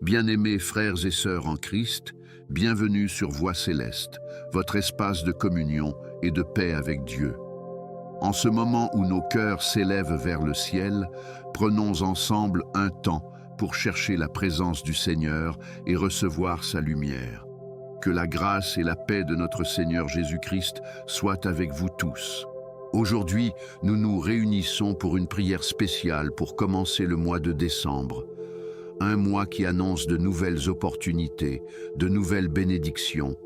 Bien-aimés frères et sœurs en Christ, bienvenue sur Voix Céleste, votre espace de communion et de paix avec Dieu. En ce moment où nos cœurs s'élèvent vers le ciel, prenons ensemble un temps pour chercher la présence du Seigneur et recevoir sa lumière. Que la grâce et la paix de notre Seigneur Jésus-Christ soient avec vous tous. Aujourd'hui, nous nous réunissons pour une prière spéciale pour commencer le mois de décembre. Un mois qui annonce de nouvelles opportunités, de nouvelles bénédictions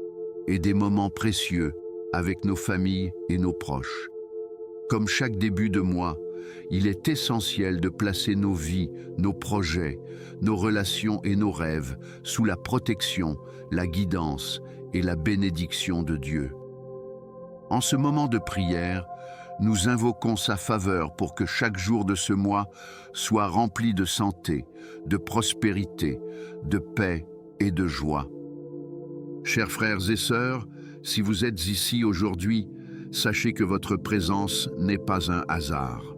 et des moments précieux avec nos familles et nos proches. Comme chaque début de mois, il est essentiel de placer nos vies, nos projets, nos relations et nos rêves sous la protection, la guidance et la bénédiction de Dieu. En ce moment de prière, nous invoquons sa faveur pour que chaque jour de ce mois soit rempli de santé, de prospérité, de paix et de joie. Chers frères et sœurs, si vous êtes ici aujourd'hui, sachez que votre présence n'est pas un hasard.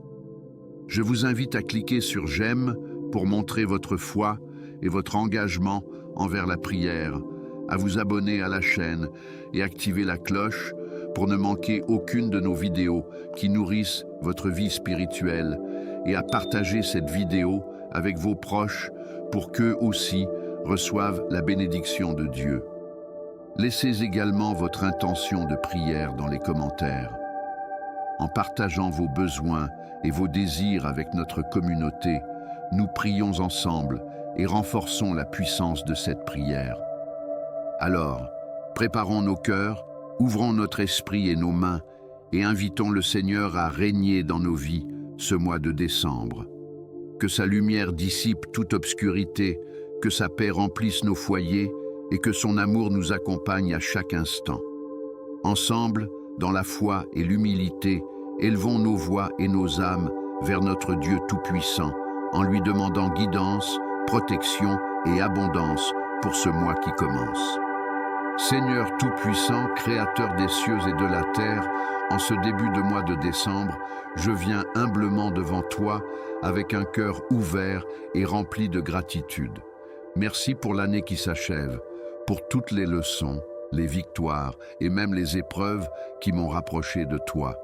Je vous invite à cliquer sur « J'aime » pour montrer votre foi et votre engagement envers la prière, à vous abonner à la chaîne et activer la cloche pour ne manquer aucune de nos vidéos qui nourrissent votre vie spirituelle et à partager cette vidéo avec vos proches pour qu'eux aussi reçoivent la bénédiction de Dieu. Laissez également votre intention de prière dans les commentaires. En partageant vos besoins et vos désirs avec notre communauté, nous prions ensemble et renforçons la puissance de cette prière. Alors, préparons nos cœurs, ouvrons notre esprit et nos mains et invitons le Seigneur à régner dans nos vies ce mois de décembre. Que sa lumière dissipe toute obscurité, que sa paix remplisse nos foyers et que son amour nous accompagne à chaque instant. Ensemble, dans la foi et l'humilité, élevons nos voix et nos âmes vers notre Dieu Tout-Puissant en lui demandant guidance, protection et abondance pour ce mois qui commence. Seigneur Tout-Puissant, Créateur des cieux et de la terre, en ce début de mois de décembre, je viens humblement devant toi avec un cœur ouvert et rempli de gratitude. Merci pour l'année qui s'achève, pour toutes les leçons, les victoires et même les épreuves qui m'ont rapproché de toi.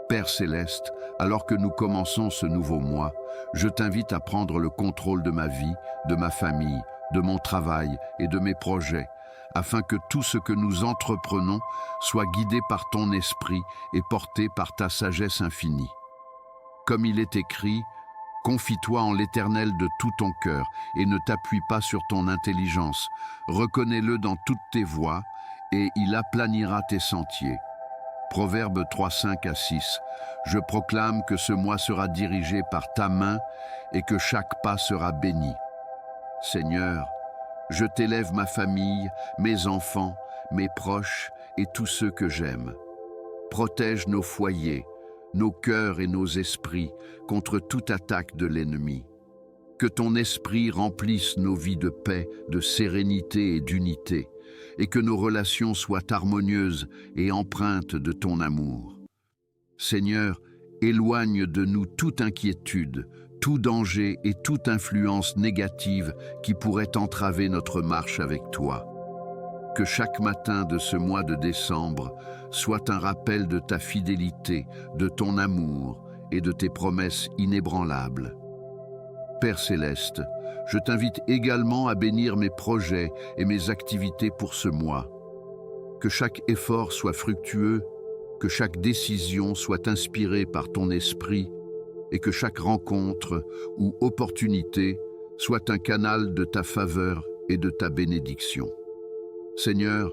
Père Céleste, alors que nous commençons ce nouveau mois, je t'invite à prendre le contrôle de ma vie, de ma famille, de mon travail et de mes projets, afin que tout ce que nous entreprenons soit guidé par ton esprit et porté par ta sagesse infinie. Comme il est écrit, confie-toi en l'Éternel de tout ton cœur et ne t'appuie pas sur ton intelligence. Reconnais-le dans toutes tes voies et il aplanira tes sentiers. Proverbe 3, 5-6. Je proclame que ce mois sera dirigé par ta main et que chaque pas sera béni. Seigneur, je t'élève ma famille, mes enfants, mes proches et tous ceux que j'aime. Protège nos foyers, nos cœurs et nos esprits contre toute attaque de l'ennemi. Que ton esprit remplisse nos vies de paix, de sérénité et d'unité, et que nos relations soient harmonieuses et empreintes de ton amour. Seigneur, éloigne de nous toute inquiétude, tout danger et toute influence négative qui pourrait entraver notre marche avec toi. Que chaque matin de ce mois de décembre soit un rappel de ta fidélité, de ton amour et de tes promesses inébranlables. Père Céleste, je t'invite également à bénir mes projets et mes activités pour ce mois. Que chaque effort soit fructueux, que chaque décision soit inspirée par ton esprit et que chaque rencontre ou opportunité soit un canal de ta faveur et de ta bénédiction. Seigneur,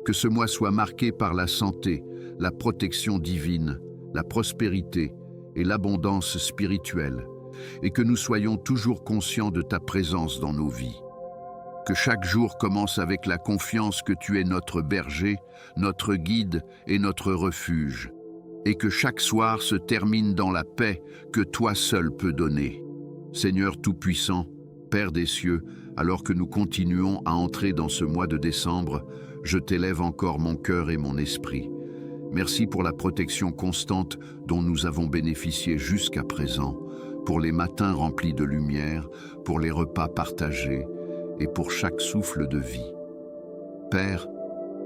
que ce mois soit marqué par la santé, la protection divine, la prospérité et l'abondance spirituelle, et que nous soyons toujours conscients de ta présence dans nos vies. Que chaque jour commence avec la confiance que tu es notre berger, notre guide et notre refuge, et que chaque soir se termine dans la paix que toi seul peux donner. Seigneur Tout-Puissant, Père des cieux, alors que nous continuons à entrer dans ce mois de décembre, je t'élève encore mon cœur et mon esprit. Merci pour la protection constante dont nous avons bénéficié jusqu'à présent, pour les matins remplis de lumière, pour les repas partagés et pour chaque souffle de vie. Père,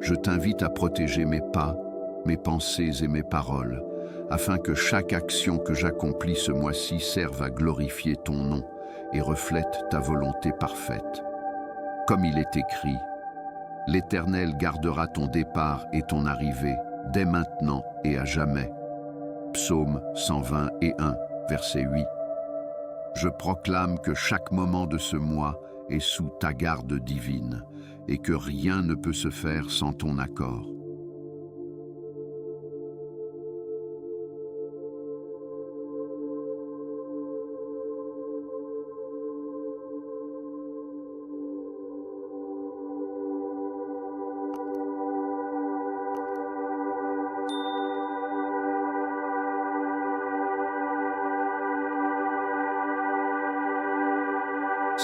je t'invite à protéger mes pas, mes pensées et mes paroles, afin que chaque action que j'accomplis ce mois-ci serve à glorifier ton nom et reflète ta volonté parfaite. Comme il est écrit, l'Éternel gardera ton départ et ton arrivée, dès maintenant et à jamais. Psaume 121, verset 8. Je proclame que chaque moment de ce mois est sous ta garde divine et que rien ne peut se faire sans ton accord.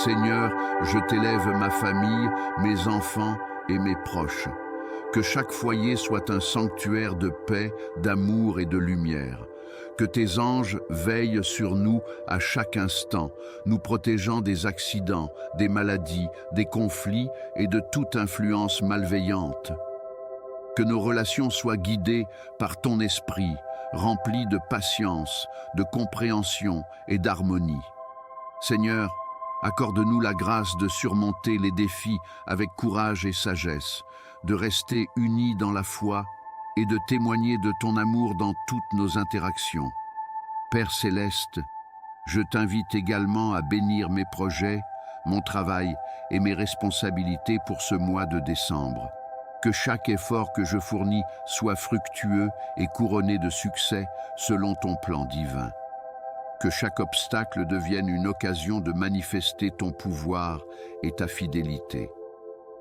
Seigneur, je t'élève ma famille, mes enfants et mes proches. Que chaque foyer soit un sanctuaire de paix, d'amour et de lumière. Que tes anges veillent sur nous à chaque instant, nous protégeant des accidents, des maladies, des conflits et de toute influence malveillante. Que nos relations soient guidées par ton esprit, remplies de patience, de compréhension et d'harmonie. Seigneur, accorde-nous la grâce de surmonter les défis avec courage et sagesse, de rester unis dans la foi et de témoigner de ton amour dans toutes nos interactions. Père céleste, je t'invite également à bénir mes projets, mon travail et mes responsabilités pour ce mois de décembre. Que chaque effort que je fournis soit fructueux et couronné de succès selon ton plan divin. Que chaque obstacle devienne une occasion de manifester ton pouvoir et ta fidélité,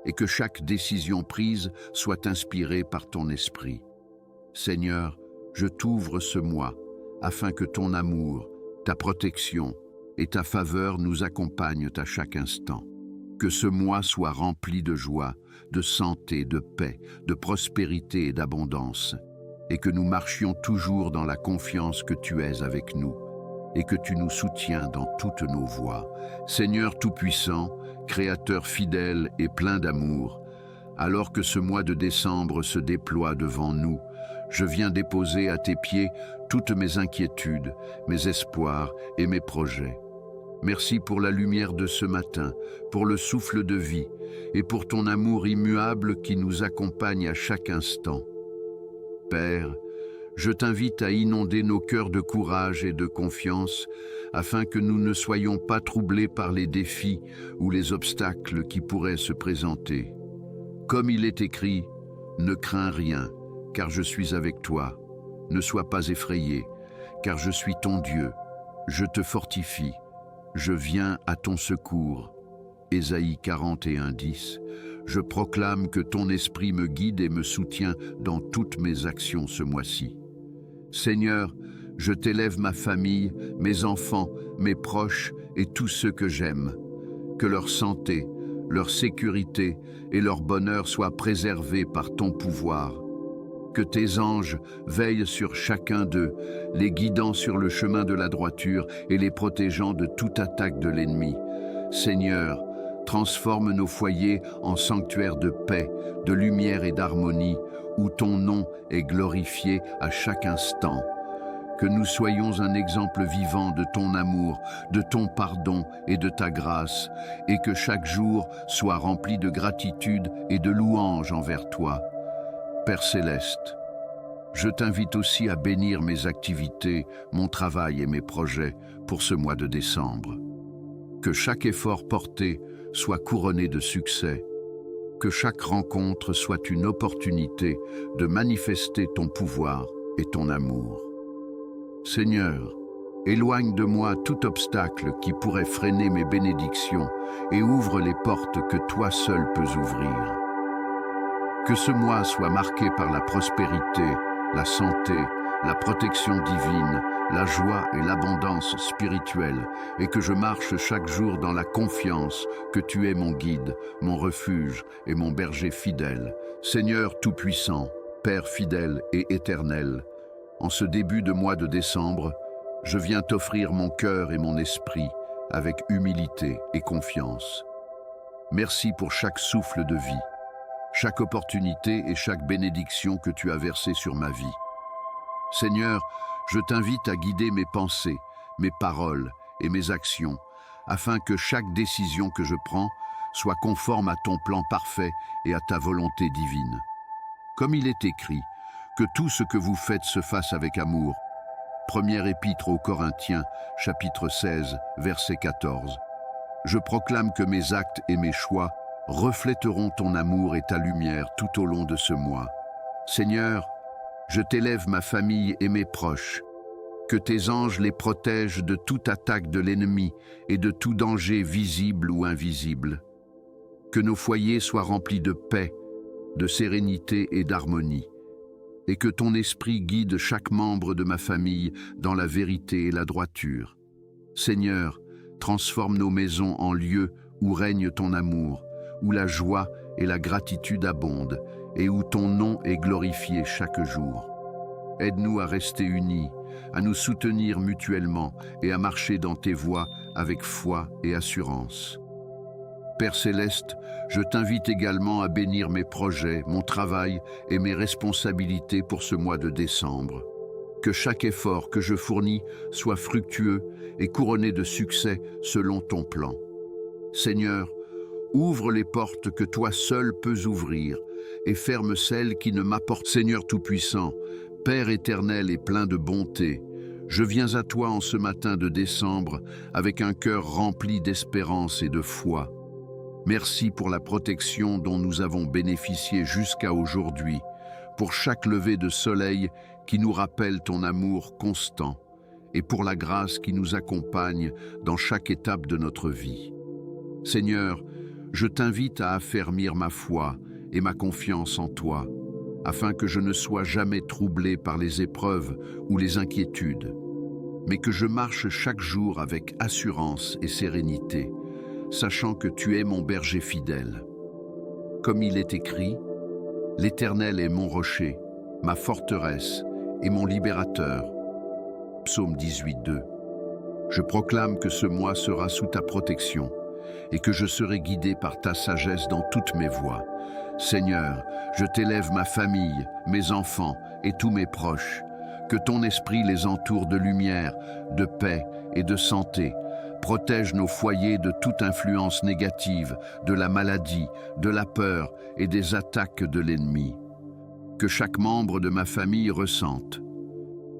et que chaque décision prise soit inspirée par ton esprit. Seigneur, je t'ouvre ce mois, afin que ton amour, ta protection et ta faveur nous accompagnent à chaque instant. Que ce mois soit rempli de joie, de santé, de paix, de prospérité et d'abondance, et que nous marchions toujours dans la confiance que tu es avec nous, et que tu nous soutiens dans toutes nos voies. Seigneur Tout-Puissant, Créateur fidèle et plein d'amour, alors que ce mois de décembre se déploie devant nous, je viens déposer à tes pieds toutes mes inquiétudes, mes espoirs et mes projets. Merci pour la lumière de ce matin, pour le souffle de vie et pour ton amour immuable qui nous accompagne à chaque instant. Père, je t'invite à inonder nos cœurs de courage et de confiance afin que nous ne soyons pas troublés par les défis ou les obstacles qui pourraient se présenter. Comme il est écrit, ne crains rien, car je suis avec toi. Ne sois pas effrayé, car je suis ton Dieu. Je te fortifie. Je viens à ton secours. Ésaïe 41, 10. Je proclame que ton esprit me guide et me soutient dans toutes mes actions ce mois-ci. Seigneur, je t'élève ma famille, mes enfants, mes proches et tous ceux que j'aime. Que leur santé, leur sécurité et leur bonheur soient préservés par ton pouvoir. Que tes anges veillent sur chacun d'eux, les guidant sur le chemin de la droiture et les protégeant de toute attaque de l'ennemi. Seigneur, transforme nos foyers en sanctuaires de paix, de lumière et d'harmonie, où ton nom est glorifié à chaque instant. Que nous soyons un exemple vivant de ton amour, de ton pardon et de ta grâce, et que chaque jour soit rempli de gratitude et de louange envers toi. Père céleste, je t'invite aussi à bénir mes activités, mon travail et mes projets pour ce mois de décembre. Que chaque effort porté soit couronné de succès, que chaque rencontre soit une opportunité de manifester ton pouvoir et ton amour. Seigneur, éloigne de moi tout obstacle qui pourrait freiner mes bénédictions et ouvre les portes que toi seul peux ouvrir. Que ce mois soit marqué par la prospérité, la santé, la protection divine, la joie et l'abondance spirituelle, et que je marche chaque jour dans la confiance que tu es mon guide, mon refuge et mon berger fidèle. Seigneur Tout-Puissant, Père fidèle et éternel, en ce début de mois de décembre, je viens t'offrir mon cœur et mon esprit avec humilité et confiance. Merci pour chaque souffle de vie, chaque opportunité et chaque bénédiction que tu as versée sur ma vie. Seigneur, je t'invite à guider mes pensées, mes paroles et mes actions, afin que chaque décision que je prends soit conforme à ton plan parfait et à ta volonté divine. Comme il est écrit, que tout ce que vous faites se fasse avec amour. Première épître aux Corinthiens, chapitre 16, verset 14. Je proclame que mes actes et mes choix reflèteront ton amour et ta lumière tout au long de ce mois. Seigneur, je t'élève ma famille et mes proches. Que tes anges les protègent de toute attaque de l'ennemi et de tout danger visible ou invisible. Que nos foyers soient remplis de paix, de sérénité et d'harmonie. Et que ton esprit guide chaque membre de ma famille dans la vérité et la droiture. Seigneur, transforme nos maisons en lieux où règne ton amour, où la joie et la gratitude abondent, et où ton nom est glorifié chaque jour. Aide-nous à rester unis, à nous soutenir mutuellement et à marcher dans tes voies avec foi et assurance. Père Céleste, je t'invite également à bénir mes projets, mon travail et mes responsabilités pour ce mois de décembre. Que chaque effort que je fournis soit fructueux et couronné de succès selon ton plan. Seigneur, ouvre les portes que toi seul peux ouvrir et ferme celles qui ne m'apportent. Seigneur Tout-Puissant, Père éternel et plein de bonté, je viens à toi en ce matin de décembre avec un cœur rempli d'espérance et de foi. Merci pour la protection dont nous avons bénéficié jusqu'à aujourd'hui, pour chaque lever de soleil qui nous rappelle ton amour constant, et pour la grâce qui nous accompagne dans chaque étape de notre vie. Seigneur, je t'invite à affermir ma foi et ma confiance en toi, afin que je ne sois jamais troublé par les épreuves ou les inquiétudes, mais que je marche chaque jour avec assurance et sérénité, sachant que tu es mon berger fidèle. Comme il est écrit, l'Éternel est mon rocher, ma forteresse et mon libérateur. Psaume 18:2. Je proclame que ce mois sera sous ta protection et que je serai guidé par ta sagesse dans toutes mes voies. Seigneur, je t'élève ma famille, mes enfants et tous mes proches. Que ton esprit les entoure de lumière, de paix et de santé. Protège nos foyers de toute influence négative, de la maladie, de la peur et des attaques de l'ennemi. Que chaque membre de ma famille ressente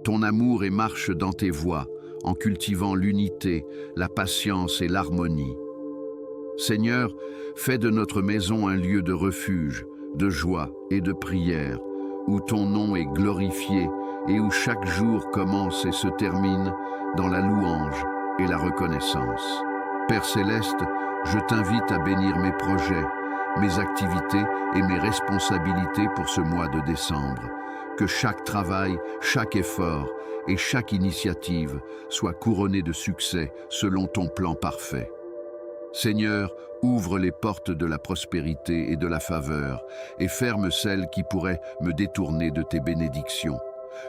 ton amour et marche dans tes voies, en cultivant l'unité, la patience et l'harmonie. Seigneur, fais de notre maison un lieu de refuge, de joie et de prière, où ton nom est glorifié et où chaque jour commence et se termine dans la louange et la reconnaissance. Père Céleste, je t'invite à bénir mes projets, mes activités et mes responsabilités pour ce mois de décembre. Que chaque travail, chaque effort et chaque initiative soit couronné de succès selon ton plan parfait. Seigneur, ouvre les portes de la prospérité et de la faveur et ferme celles qui pourraient me détourner de tes bénédictions.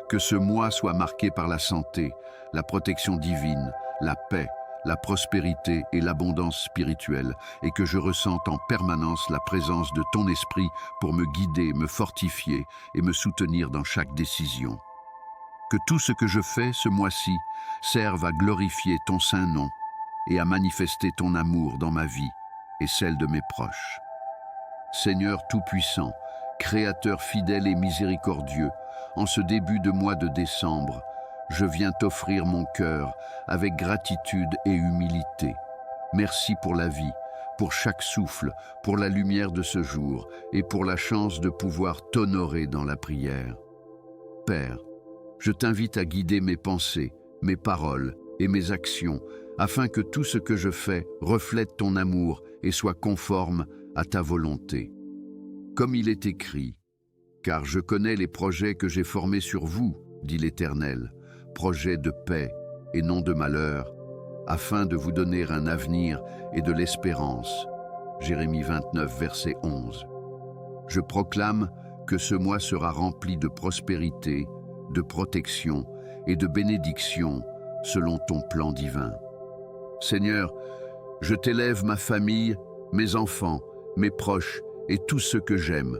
Que ce mois soit marqué par la santé, la protection divine, la paix, la prospérité et l'abondance spirituelle, et que je ressente en permanence la présence de ton esprit pour me guider, me fortifier et me soutenir dans chaque décision. Que tout ce que je fais ce mois-ci serve à glorifier ton saint nom et à manifester ton amour dans ma vie et celle de mes proches. Seigneur Tout-Puissant, Créateur fidèle et miséricordieux, en ce début de mois de décembre, je viens t'offrir mon cœur avec gratitude et humilité. Merci pour la vie, pour chaque souffle, pour la lumière de ce jour et pour la chance de pouvoir t'honorer dans la prière. Père, je t'invite à guider mes pensées, mes paroles et mes actions afin que tout ce que je fais reflète ton amour et soit conforme à ta volonté. Comme il est écrit, « Car je connais les projets que j'ai formés sur vous, dit l'Éternel, projets de paix et non de malheur, afin de vous donner un avenir et de l'espérance. » Jérémie 29, verset 11. Je proclame que ce mois sera rempli de prospérité, de protection et de bénédiction selon ton plan divin. Seigneur, je t'élève ma famille, mes enfants, mes proches et tous ceux que j'aime.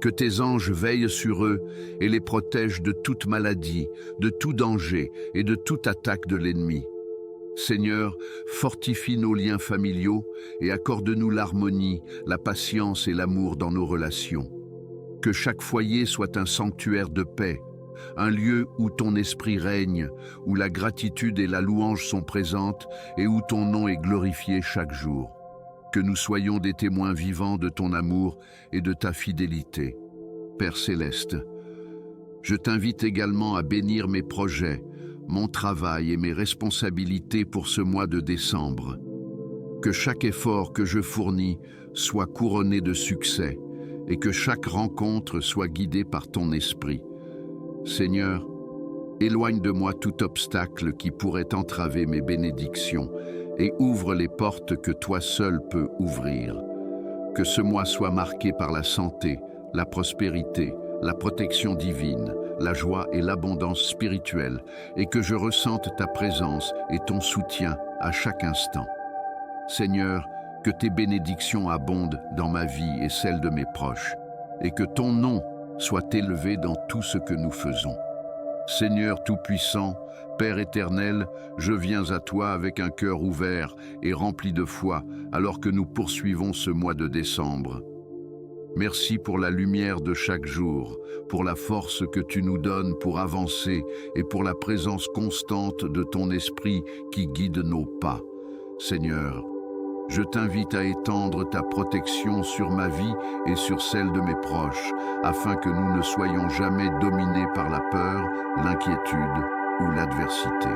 Que tes anges veillent sur eux et les protègent de toute maladie, de tout danger et de toute attaque de l'ennemi. Seigneur, fortifie nos liens familiaux et accorde-nous l'harmonie, la patience et l'amour dans nos relations. Que chaque foyer soit un sanctuaire de paix, un lieu où ton esprit règne, où la gratitude et la louange sont présentes et où ton nom est glorifié chaque jour. Que nous soyons des témoins vivants de ton amour et de ta fidélité. Père céleste, je t'invite également à bénir mes projets, mon travail et mes responsabilités pour ce mois de décembre. Que chaque effort que je fournis soit couronné de succès et que chaque rencontre soit guidée par ton esprit. Seigneur, éloigne de moi tout obstacle qui pourrait entraver mes bénédictions et ouvre les portes que toi seul peux ouvrir. Que ce mois soit marqué par la santé, la prospérité, la protection divine, la joie et l'abondance spirituelle, et que je ressente ta présence et ton soutien à chaque instant. Seigneur, que tes bénédictions abondent dans ma vie et celle de mes proches, et que ton nom soit élevé dans tout ce que nous faisons. Seigneur Tout-Puissant, Père éternel, je viens à toi avec un cœur ouvert et rempli de foi, alors que nous poursuivons ce mois de décembre. Merci pour la lumière de chaque jour, pour la force que tu nous donnes pour avancer et pour la présence constante de ton esprit qui guide nos pas. Seigneur, je t'invite à étendre ta protection sur ma vie et sur celle de mes proches, afin que nous ne soyons jamais dominés par la peur, l'inquiétude ou l'adversité.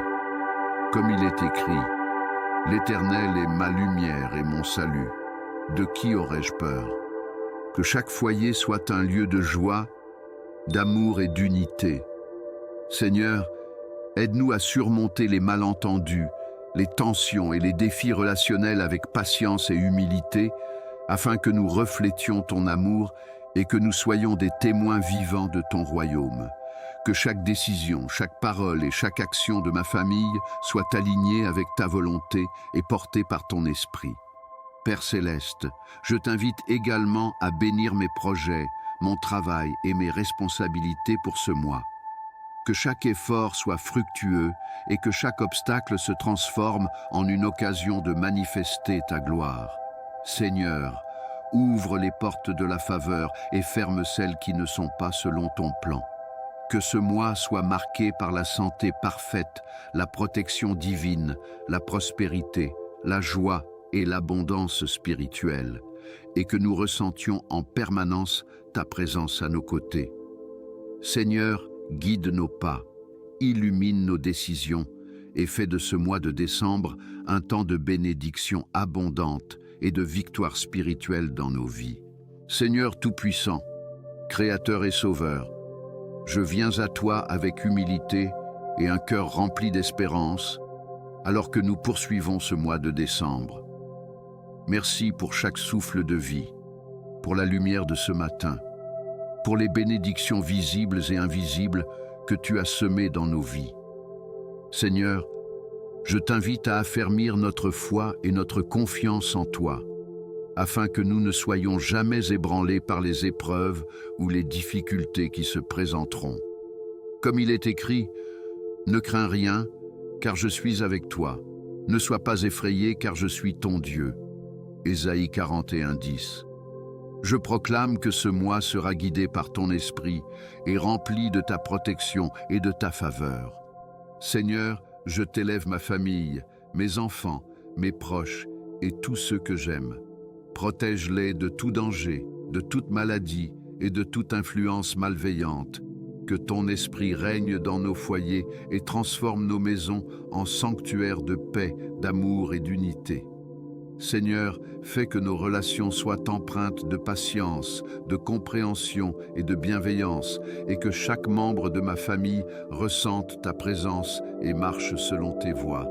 Comme il est écrit, « L'Éternel est ma lumière et mon salut. De qui aurais-je peur ?» Que chaque foyer soit un lieu de joie, d'amour et d'unité. Seigneur, aide-nous à surmonter les malentendus, les tensions et les défis relationnels avec patience et humilité, afin que nous reflétions ton amour et que nous soyons des témoins vivants de ton royaume. Que chaque décision, chaque parole et chaque action de ma famille soit alignée avec ta volonté et portée par ton esprit. Père céleste, je t'invite également à bénir mes projets, mon travail et mes responsabilités pour ce mois. Que chaque effort soit fructueux et que chaque obstacle se transforme en une occasion de manifester ta gloire. Seigneur, ouvre les portes de la faveur et ferme celles qui ne sont pas selon ton plan. Que ce mois soit marqué par la santé parfaite, la protection divine, la prospérité, la joie et l'abondance spirituelle, et que nous ressentions en permanence ta présence à nos côtés. Seigneur, guide nos pas, illumine nos décisions et fais de ce mois de décembre un temps de bénédiction abondante et de victoire spirituelle dans nos vies. Seigneur Tout-Puissant, Créateur et Sauveur, je viens à toi avec humilité et un cœur rempli d'espérance, alors que nous poursuivons ce mois de décembre. Merci pour chaque souffle de vie, pour la lumière de ce matin, pour les bénédictions visibles et invisibles que tu as semées dans nos vies. Seigneur, je t'invite à affermir notre foi et notre confiance en toi, afin que nous ne soyons jamais ébranlés par les épreuves ou les difficultés qui se présenteront. Comme il est écrit, « Ne crains rien, car je suis avec toi. Ne sois pas effrayé, car je suis ton Dieu. » Ésaïe 41:10. Je proclame que ce mois sera guidé par ton esprit et rempli de ta protection et de ta faveur. Seigneur, je t'élève ma famille, mes enfants, mes proches et tous ceux que j'aime. Protège-les de tout danger, de toute maladie et de toute influence malveillante. Que ton esprit règne dans nos foyers et transforme nos maisons en sanctuaires de paix, d'amour et d'unité. Seigneur, fais que nos relations soient empreintes de patience, de compréhension et de bienveillance, et que chaque membre de ma famille ressente ta présence et marche selon tes voies.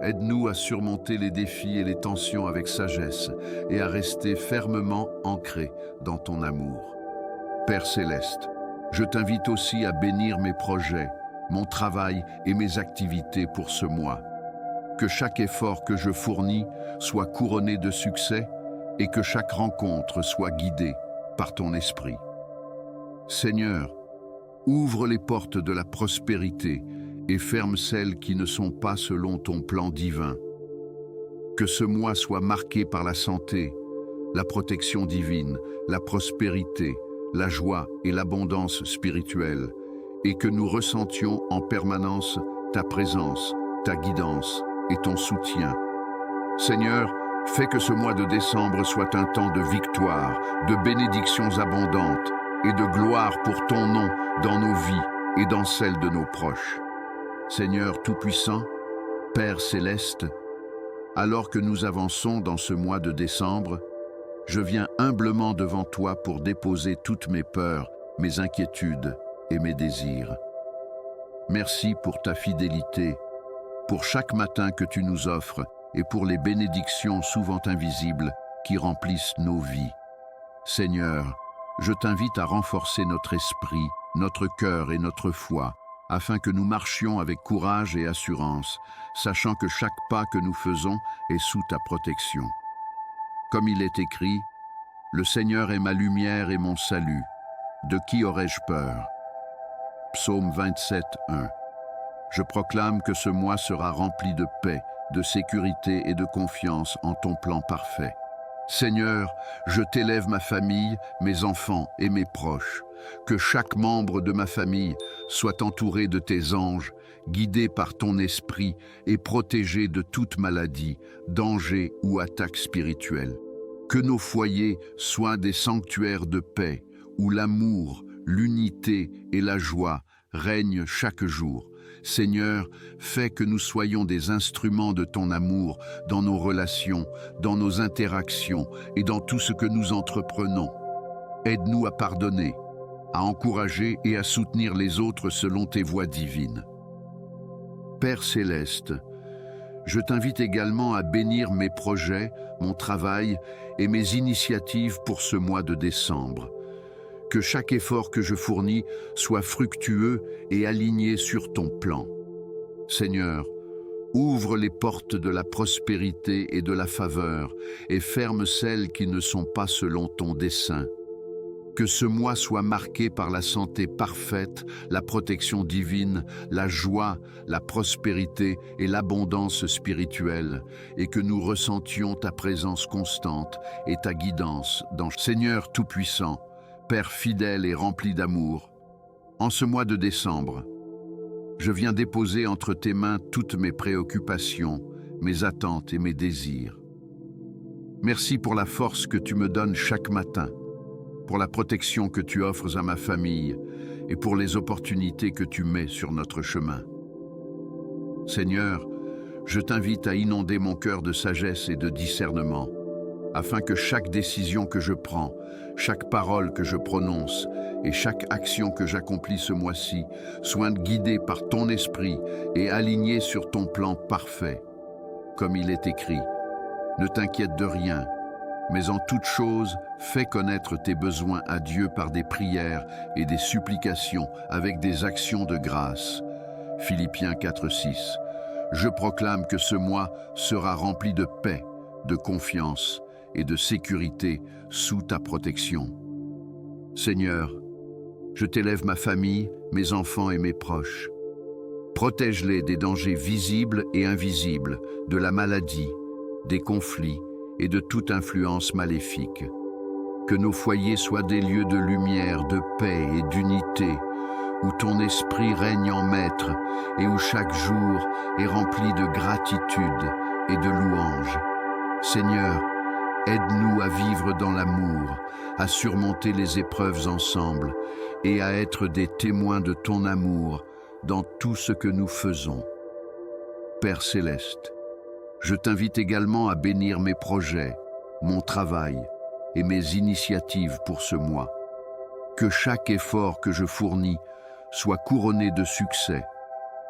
Aide-nous à surmonter les défis et les tensions avec sagesse, et à rester fermement ancrés dans ton amour. Père céleste, je t'invite aussi à bénir mes projets, mon travail et mes activités pour ce mois. Que chaque effort que je fournis soit couronné de succès et que chaque rencontre soit guidée par ton esprit. Seigneur, ouvre les portes de la prospérité et ferme celles qui ne sont pas selon ton plan divin. Que ce mois soit marqué par la santé, la protection divine, la prospérité, la joie et l'abondance spirituelle, et que nous ressentions en permanence ta présence, ta guidance et ton soutien. Seigneur, fais que ce mois de décembre soit un temps de victoire, de bénédictions abondantes et de gloire pour ton nom dans nos vies et dans celles de nos proches. Seigneur Tout-Puissant, Père Céleste, alors que nous avançons dans ce mois de décembre, je viens humblement devant toi pour déposer toutes mes peurs, mes inquiétudes et mes désirs. Merci pour ta fidélité, pour chaque matin que tu nous offres et pour les bénédictions souvent invisibles qui remplissent nos vies. Seigneur, je t'invite à renforcer notre esprit, notre cœur et notre foi, afin que nous marchions avec courage et assurance, sachant que chaque pas que nous faisons est sous ta protection. Comme il est écrit, « Le Seigneur est ma lumière et mon salut. De qui aurais-je peur ?» Psaume 27, 1. Je proclame que ce mois sera rempli de paix, de sécurité et de confiance en ton plan parfait. Seigneur, je t'élève ma famille, mes enfants et mes proches. Que chaque membre de ma famille soit entouré de tes anges, guidé par ton esprit et protégé de toute maladie, danger ou attaque spirituelle. Que nos foyers soient des sanctuaires de paix, où l'amour, l'unité et la joie règnent chaque jour. Seigneur, fais que nous soyons des instruments de ton amour dans nos relations, dans nos interactions et dans tout ce que nous entreprenons. Aide-nous à pardonner, à encourager et à soutenir les autres selon tes voies divines. Père Céleste, je t'invite également à bénir mes projets, mon travail et mes initiatives pour ce mois de décembre. Que chaque effort que je fournis soit fructueux et aligné sur ton plan. Seigneur, ouvre les portes de la prospérité et de la faveur et ferme celles qui ne sont pas selon ton dessein. Que ce mois soit marqué par la santé parfaite, la protection divine, la joie, la prospérité et l'abondance spirituelle, et que nous ressentions ta présence constante et ta guidance dans Seigneur Tout-Puissant, Père fidèle et rempli d'amour. En ce mois de décembre, je viens déposer entre tes mains toutes mes préoccupations, mes attentes et mes désirs. Merci pour la force que tu me donnes chaque matin, pour la protection que tu offres à ma famille et pour les opportunités que tu mets sur notre chemin. Seigneur, je t'invite à inonder mon cœur de sagesse et de discernement, afin que chaque décision que je prends, chaque parole que je prononce et chaque action que j'accomplis ce mois-ci soit guidée par ton esprit et alignée sur ton plan parfait. Comme il est écrit, ne t'inquiète de rien, mais en toute chose, fais connaître tes besoins à Dieu par des prières et des supplications avec des actions de grâce. Philippiens 4:6. Je proclame que ce mois sera rempli de paix, de confiance et de sécurité sous ta protection. Seigneur, je t'élève ma famille, mes enfants et mes proches. Protège-les des dangers visibles et invisibles, de la maladie, des conflits et de toute influence maléfique. Que nos foyers soient des lieux de lumière, de paix et d'unité, où ton esprit règne en maître et où chaque jour est rempli de gratitude et de louange. Seigneur, aide-nous à vivre dans l'amour, à surmonter les épreuves ensemble et à être des témoins de ton amour dans tout ce que nous faisons. Père Céleste, je t'invite également à bénir mes projets, mon travail et mes initiatives pour ce mois. Que chaque effort que je fournis soit couronné de succès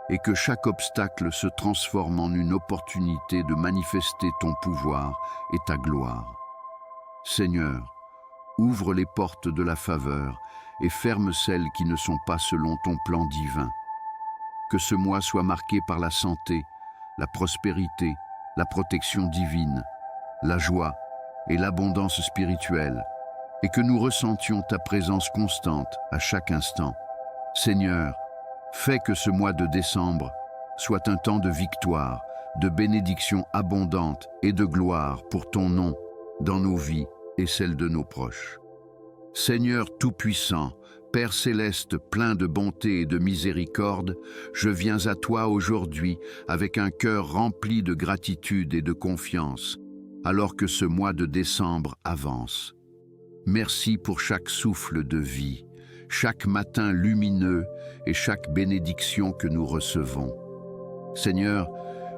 et que chaque obstacle se transforme en une opportunité de manifester ton pouvoir et ta gloire. Seigneur, ouvre les portes de la faveur et ferme celles qui ne sont pas selon ton plan divin. Que ce mois soit marqué par la santé, la prospérité, la protection divine, la joie et l'abondance spirituelle, et que nous ressentions ta présence constante à chaque instant. Seigneur, fais que ce mois de décembre soit un temps de victoire, de bénédiction abondante et de gloire pour ton nom dans nos vies et celles de nos proches. Seigneur Tout-Puissant, Père Céleste plein de bonté et de miséricorde, je viens à toi aujourd'hui avec un cœur rempli de gratitude et de confiance, alors que ce mois de décembre avance. Merci pour chaque souffle de vie, chaque matin lumineux et chaque bénédiction que nous recevons. Seigneur,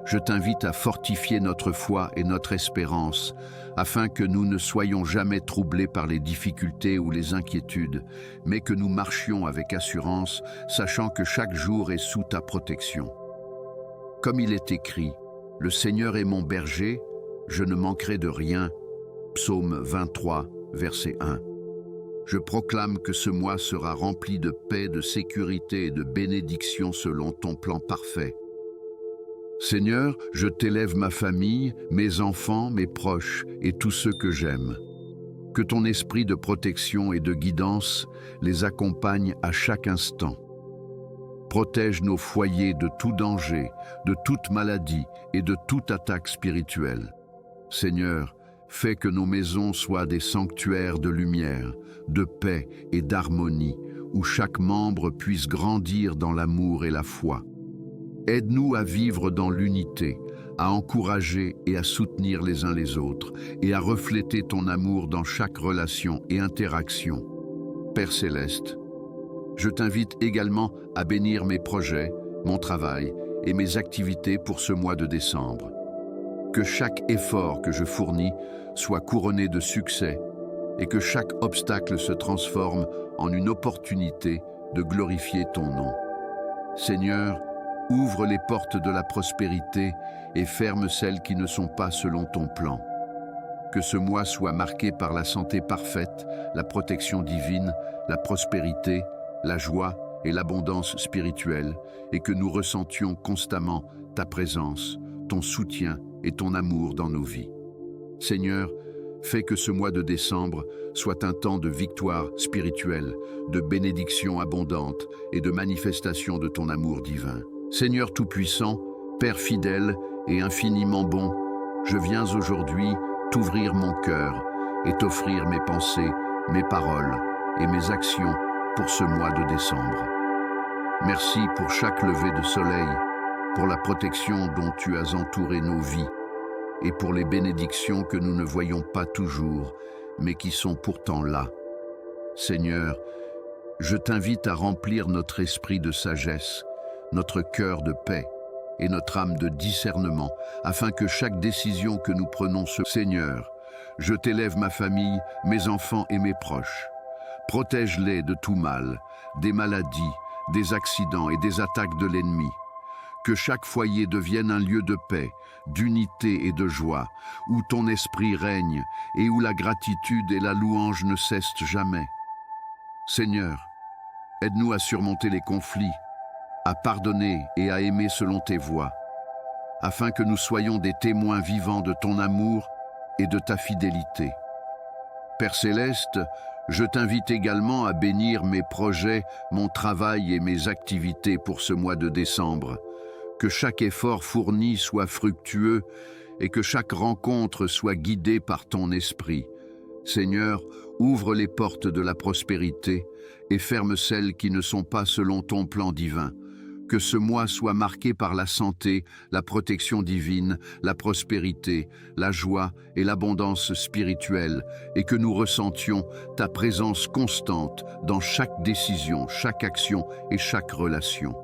je t'invite à fortifier notre foi et notre espérance, afin que nous ne soyons jamais troublés par les difficultés ou les inquiétudes, mais que nous marchions avec assurance, sachant que chaque jour est sous ta protection. Comme il est écrit, « Le Seigneur est mon berger, je ne manquerai de rien » Psaume 23, verset 1. Je proclame que ce mois sera rempli de paix, de sécurité et de bénédiction selon ton plan parfait. Seigneur, je t'élève ma famille, mes enfants, mes proches et tous ceux que j'aime. Que ton esprit de protection et de guidance les accompagne à chaque instant. Protège nos foyers de tout danger, de toute maladie et de toute attaque spirituelle. Seigneur, fais que nos maisons soient des sanctuaires de lumière, de paix et d'harmonie, où chaque membre puisse grandir dans l'amour et la foi. Aide-nous à vivre dans l'unité, à encourager et à soutenir les uns les autres, et à refléter ton amour dans chaque relation et interaction. Père Céleste, je t'invite également à bénir mes projets, mon travail et mes activités pour ce mois de décembre. Que chaque effort que je fournis soit couronné de succès et que chaque obstacle se transforme en une opportunité de glorifier ton nom. Seigneur, ouvre les portes de la prospérité et ferme celles qui ne sont pas selon ton plan. Que ce mois soit marqué par la santé parfaite, la protection divine, la prospérité, la joie et l'abondance spirituelle, et que nous ressentions constamment ta présence, ton soutien et ton amour dans nos vies. Seigneur, fais que ce mois de décembre soit un temps de victoire spirituelle, de bénédiction abondante et de manifestation de ton amour divin. Seigneur Tout-Puissant, Père fidèle et infiniment bon, je viens aujourd'hui t'ouvrir mon cœur et t'offrir mes pensées, mes paroles et mes actions pour ce mois de décembre. Merci pour chaque lever de soleil, pour la protection dont tu as entouré nos vies et pour les bénédictions que nous ne voyons pas toujours, mais qui sont pourtant là. Seigneur, je t'invite à remplir notre esprit de sagesse, notre cœur de paix et notre âme de discernement, afin que chaque décision que nous prenons Seigneur, je t'élève ma famille, mes enfants et mes proches. Protège-les de tout mal, des maladies, des accidents et des attaques de l'ennemi. Que chaque foyer devienne un lieu de paix, d'unité et de joie, où ton esprit règne et où la gratitude et la louange ne cessent jamais. Seigneur, aide-nous à surmonter les conflits, à pardonner et à aimer selon tes voies, afin que nous soyons des témoins vivants de ton amour et de ta fidélité. Père Céleste, je t'invite également à bénir mes projets, mon travail et mes activités pour ce mois de décembre. Que chaque effort fourni soit fructueux et que chaque rencontre soit guidée par ton esprit. Seigneur, ouvre les portes de la prospérité et ferme celles qui ne sont pas selon ton plan divin. Que ce mois soit marqué par la santé, la protection divine, la prospérité, la joie et l'abondance spirituelle, et que nous ressentions ta présence constante dans chaque décision, chaque action et chaque relation.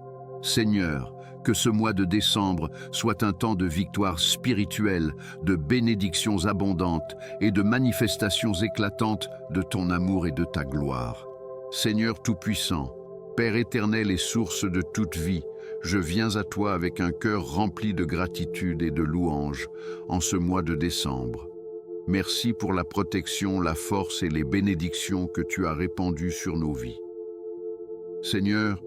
Seigneur, que ce mois de décembre soit un temps de victoire spirituelle, de bénédictions abondantes et de manifestations éclatantes de ton amour et de ta gloire. Seigneur Tout-Puissant, Père éternel et source de toute vie, je viens à toi avec un cœur rempli de gratitude et de louange en ce mois de décembre. Merci pour la protection, la force et les bénédictions que tu as répandues sur nos vies. Seigneur,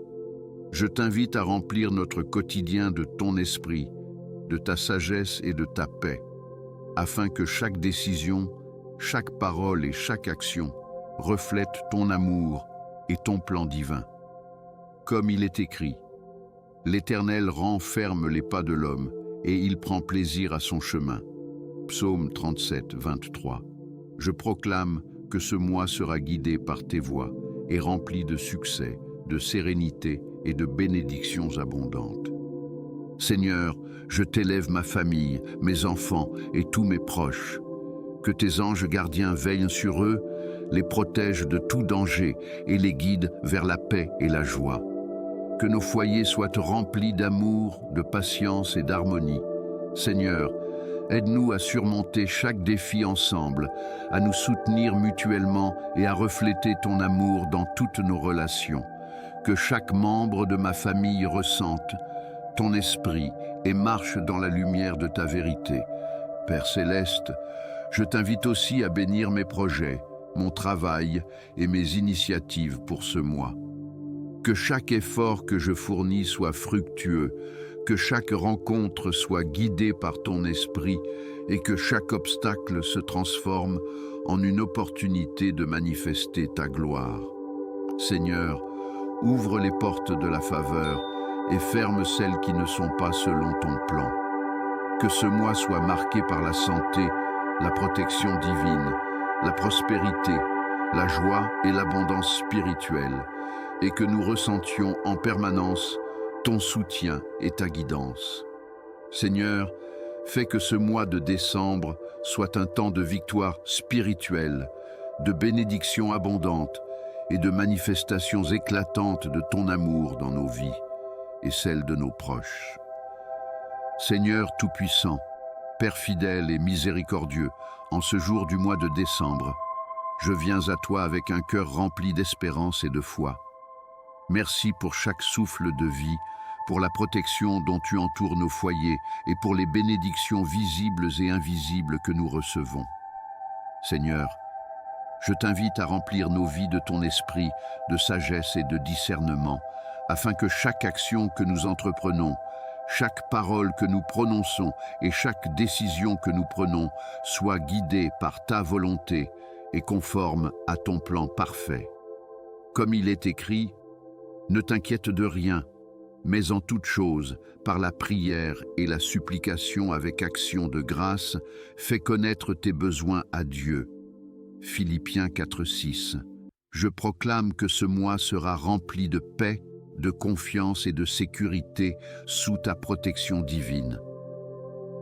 je t'invite à remplir notre quotidien de ton esprit, de ta sagesse et de ta paix, afin que chaque décision chaque parole et chaque action reflètent ton amour et ton plan divin. Comme il est écrit, l'Éternel rend ferme les pas de l'homme et il prend plaisir à son chemin. Psaume 37, 23. Je proclame que ce mois sera guidé par tes voies et rempli de succès, de sérénité et de bénédictions abondantes. Seigneur, je t'élève ma famille, mes enfants et tous mes proches. Que tes anges gardiens veillent sur eux, les protègent de tout danger et les guident vers la paix et la joie. Que nos foyers soient remplis d'amour, de patience et d'harmonie. Seigneur, aide-nous à surmonter chaque défi ensemble, à nous soutenir mutuellement et à refléter ton amour dans toutes nos relations. Que chaque membre de ma famille ressente ton esprit et marche dans la lumière de ta vérité. Père céleste, je t'invite aussi à bénir mes projets, mon travail et mes initiatives pour ce mois. Que chaque effort que je fournis soit fructueux, que chaque rencontre soit guidée par ton esprit et que chaque obstacle se transforme en une opportunité de manifester ta gloire. Seigneur, ouvre les portes de la faveur et ferme celles qui ne sont pas selon ton plan. Que ce mois soit marqué par la santé, la protection divine, la prospérité, la joie et l'abondance spirituelle, et que nous ressentions en permanence ton soutien et ta guidance. Seigneur, fais que ce mois de décembre soit un temps de victoire spirituelle, de bénédictions abondantes et de manifestations éclatantes de ton amour dans nos vies et celles de nos proches. Seigneur Tout-Puissant, Père fidèle et miséricordieux, en ce jour du mois de décembre, je viens à toi avec un cœur rempli d'espérance et de foi. Merci pour chaque souffle de vie, pour la protection dont tu entoures nos foyers et pour les bénédictions visibles et invisibles que nous recevons. Seigneur, je t'invite à remplir nos vies de ton esprit, de sagesse et de discernement, afin que chaque action que nous entreprenons, chaque parole que nous prononçons et chaque décision que nous prenons soit guidée par ta volonté et conforme à ton plan parfait. Comme il est écrit, ne t'inquiète de rien, mais en toute chose, par la prière et la supplication avec action de grâce, fais connaître tes besoins à Dieu. Philippiens 4:6. Je proclame que ce mois sera rempli de paix, de confiance et de sécurité sous ta protection divine.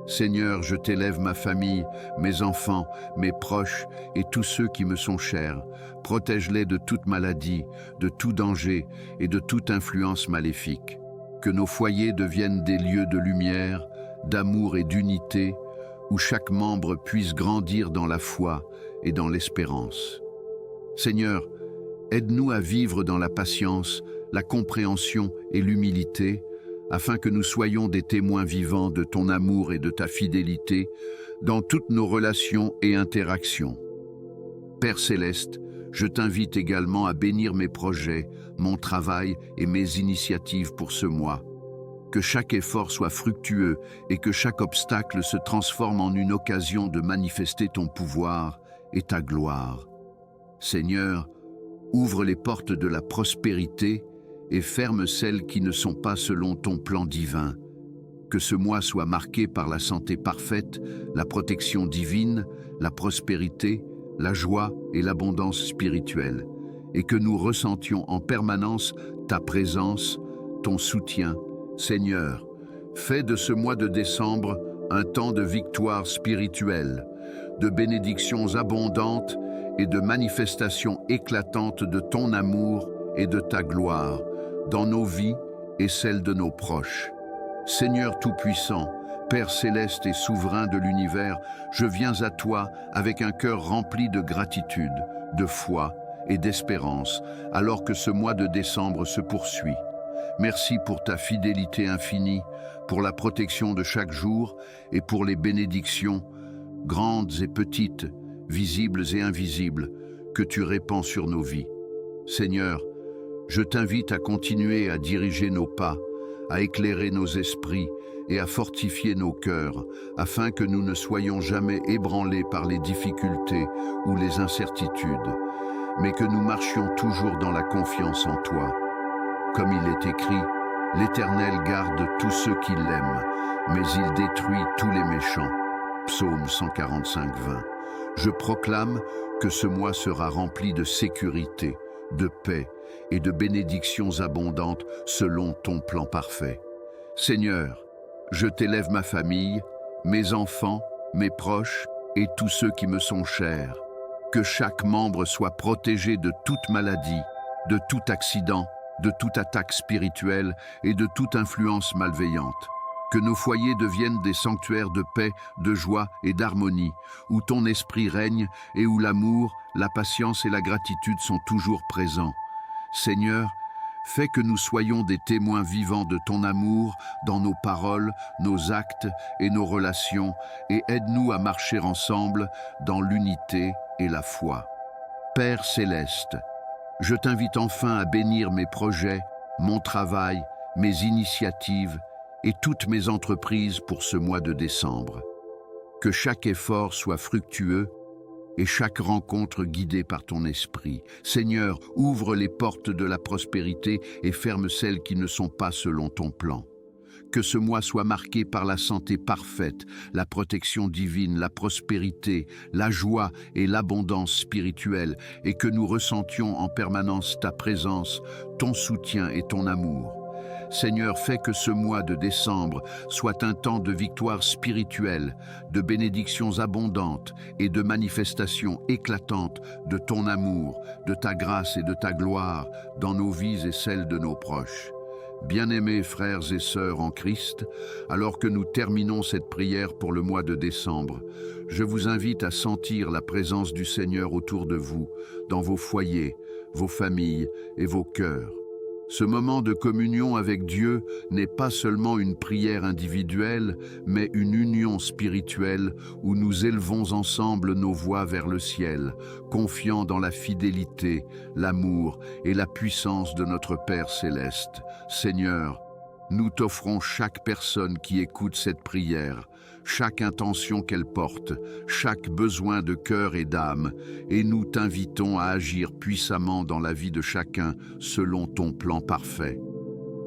Seigneur, je t'élève ma famille, mes enfants, mes proches et tous ceux qui me sont chers. Protège-les de toute maladie, de tout danger et de toute influence maléfique. Que nos foyers deviennent des lieux de lumière, d'amour et d'unité, où chaque membre puisse grandir dans la foi et dans l'espérance. Seigneur, aide-nous à vivre dans la patience, la compréhension et l'humilité, afin que nous soyons des témoins vivants de ton amour et de ta fidélité dans toutes nos relations et interactions. Père céleste, je t'invite également à bénir mes projets, mon travail et mes initiatives pour ce mois. Que chaque effort soit fructueux et que chaque obstacle se transforme en une occasion de manifester ton pouvoir et ta gloire. Seigneur, ouvre les portes de la prospérité et ferme celles qui ne sont pas selon ton plan divin. Que ce mois soit marqué par la santé parfaite, la protection divine, la prospérité, la joie et l'abondance spirituelle, et que nous ressentions en permanence ta présence, ton soutien. Seigneur, fais de ce mois de décembre un temps de victoire spirituelle, de bénédictions abondantes et de manifestations éclatantes de ton amour et de ta gloire, dans nos vies et celles de nos proches. Seigneur Tout-Puissant, Père céleste et souverain de l'univers, je viens à toi avec un cœur rempli de gratitude, de foi et d'espérance, alors que ce mois de décembre se poursuit. Merci pour ta fidélité infinie, pour la protection de chaque jour et pour les bénédictions, grandes et petites, visibles et invisibles, que tu répands sur nos vies. Seigneur, je t'invite à continuer à diriger nos pas, à éclairer nos esprits et à fortifier nos cœurs, afin que nous ne soyons jamais ébranlés par les difficultés ou les incertitudes, mais que nous marchions toujours dans la confiance en toi. Comme il est écrit, l'Éternel garde tous ceux qui l'aiment, mais il détruit tous les méchants. Psaume 145, 20. Je proclame que ce mois sera rempli de sécurité, de paix et de bénédictions abondantes selon ton plan parfait. Seigneur, je t'élève ma famille, mes enfants, mes proches et tous ceux qui me sont chers. Que chaque membre soit protégé de toute maladie, de tout accident, de toute attaque spirituelle et de toute influence malveillante. Que nos foyers deviennent des sanctuaires de paix, de joie et d'harmonie, où ton esprit règne et où l'amour, la patience et la gratitude sont toujours présents. Seigneur, fais que nous soyons des témoins vivants de ton amour dans nos paroles, nos actes et nos relations, et aide-nous à marcher ensemble dans l'unité et la foi. Père céleste, je t'invite enfin à bénir mes projets, mon travail, mes initiatives et toutes mes entreprises pour ce mois de décembre. Que chaque effort soit fructueux et chaque rencontre guidée par ton esprit. Seigneur, ouvre les portes de la prospérité et ferme celles qui ne sont pas selon ton plan. Que ce mois soit marqué par la santé parfaite, la protection divine, la prospérité, la joie et l'abondance spirituelle, et que nous ressentions en permanence ta présence, ton soutien et ton amour. Seigneur, fais que ce mois de décembre soit un temps de victoire spirituelle, de bénédictions abondantes et de manifestations éclatantes de ton amour, de ta grâce et de ta gloire dans nos vies et celles de nos proches. Bien-aimés frères et sœurs en Christ, alors que nous terminons cette prière pour le mois de décembre, je vous invite à sentir la présence du Seigneur autour de vous, dans vos foyers, vos familles et vos cœurs. Ce moment de communion avec Dieu n'est pas seulement une prière individuelle, mais une union spirituelle où nous élevons ensemble nos voix vers le ciel, confiant dans la fidélité, l'amour et la puissance de notre Père céleste. Seigneur, nous t'offrons chaque personne qui écoute cette prière, chaque intention qu'elle porte, chaque besoin de cœur et d'âme, et nous t'invitons à agir puissamment dans la vie de chacun selon ton plan parfait.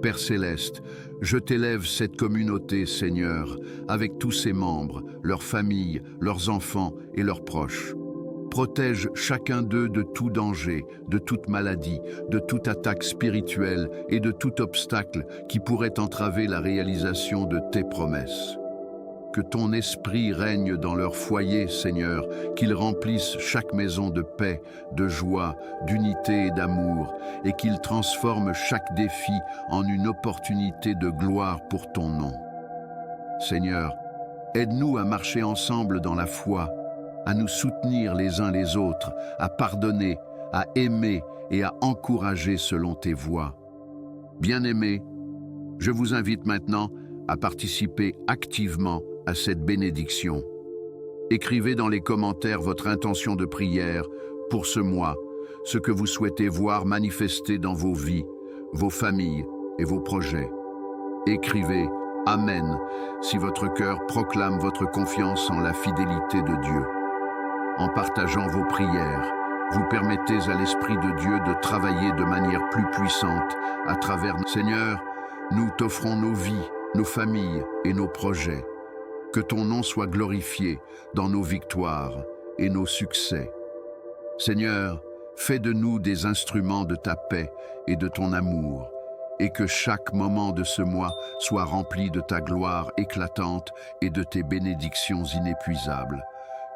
Père céleste, je t'élève cette communauté, Seigneur, avec tous ses membres, leurs familles, leurs enfants et leurs proches. Protège chacun d'eux de tout danger, de toute maladie, de toute attaque spirituelle et de tout obstacle qui pourrait entraver la réalisation de tes promesses. Que ton esprit règne dans leur foyer, Seigneur, qu'il remplisse chaque maison de paix, de joie, d'unité et d'amour, et qu'il transforme chaque défi en une opportunité de gloire pour ton nom. Seigneur, aide-nous à marcher ensemble dans la foi, à nous soutenir les uns les autres, à pardonner, à aimer et à encourager selon tes voies. Bien-aimés, je vous invite maintenant à participer activement à cette bénédiction. Écrivez dans les commentaires votre intention de prière pour ce mois, ce que vous souhaitez voir manifester dans vos vies, vos familles et vos projets. Écrivez « Amen » si votre cœur proclame votre confiance en la fidélité de Dieu. En partageant vos prières, vous permettez à l'Esprit de Dieu de travailler de manière plus puissante à travers nous. Seigneur, nous t'offrons nos vies, nos familles et nos projets. Que ton nom soit glorifié dans nos victoires et nos succès. Seigneur, fais de nous des instruments de ta paix et de ton amour, et que chaque moment de ce mois soit rempli de ta gloire éclatante et de tes bénédictions inépuisables.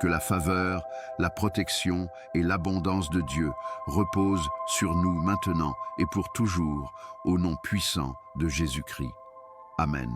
Que la faveur, la protection et l'abondance de Dieu reposent sur nous maintenant et pour toujours, au nom puissant de Jésus-Christ. Amen.